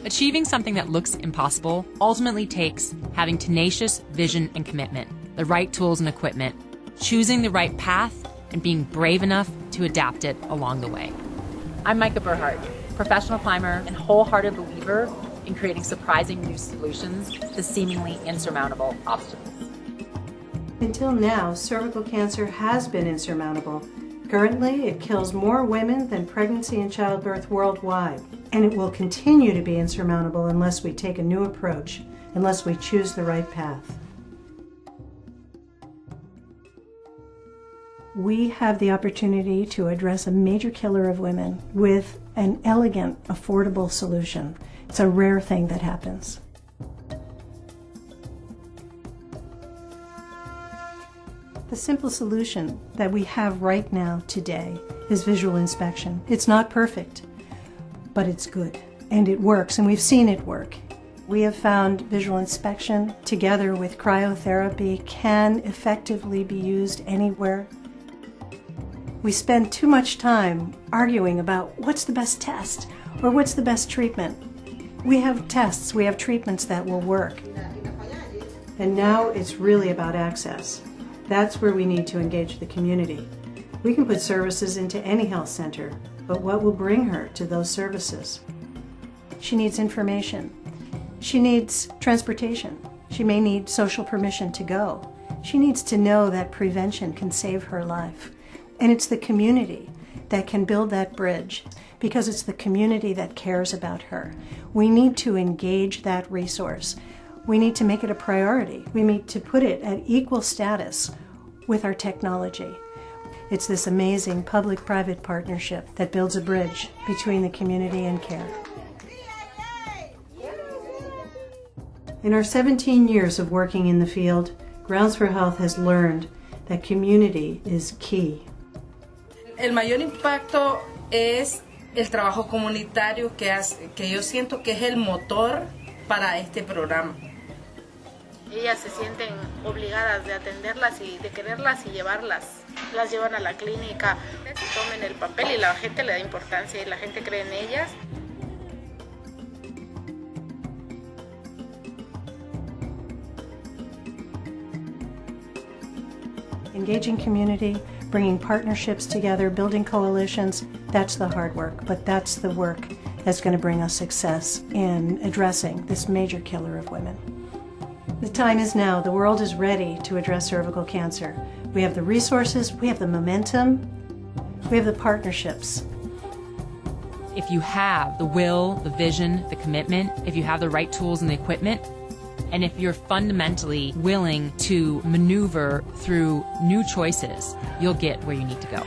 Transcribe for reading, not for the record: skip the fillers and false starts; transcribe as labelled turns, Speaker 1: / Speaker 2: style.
Speaker 1: Achieving something that looks impossible ultimately takes having tenacious vision and commitment, the right tools and equipment, choosing the right path, and being brave enough to adapt it along the way. I'm Micah Burhart, professional climber and wholehearted believer in creating surprising new solutions to seemingly insurmountable obstacles.
Speaker 2: Until now, cervical cancer has been insurmountable. Currently, it kills more women than pregnancy and childbirth worldwide, and it will continue to be insurmountable unless we take a new approach, unless we choose the right path. We have the opportunity to address a major killer of women with an elegant, affordable solution. It's a rare thing that happens. The simple solution that we have right now today is visual inspection. It's not perfect, but it's good, and it works, and we've seen it work. We have found visual inspection together with cryotherapy can effectively be used anywhere. We spend too much time arguing about what's the best test or what's the best treatment. We have tests, we have treatments that will work. And now it's really about access. That's where we need to engage the community. We can put services into any health center, but what will bring her to those services? She needs information. She needs transportation. She may need social permission to go. She needs to know that prevention can save her life. And it's the community that can build that bridge, because it's the community that cares about her. We need to engage that resource. We need to make it a priority. We need to put it at equal status with our technology. It's this amazing public-private partnership that builds a bridge between the community and care. In our 17 years of working in the field, Grounds for Health has learned that community is key.
Speaker 3: El mayor impacto es el trabajo comunitario que yo siento que es el motor para este programa.
Speaker 4: Ellas se sienten obligadas de atenderlas y de quererlas y llevarlas. Las llevan a la clínica, tomen el papel y la gente le da importancia y la gente cree en ellas.
Speaker 2: Engaging community, bringing partnerships together, building coalitions, that's the hard work, but that's the work that's going to bring us success in addressing this major killer of women. The time is now. The world is ready to address cervical cancer. We have the resources, we have the momentum, we have the partnerships.
Speaker 1: If you have the will, the vision, the commitment, if you have the right tools and the equipment, and if you're fundamentally willing to maneuver through new choices, you'll get where you need to go.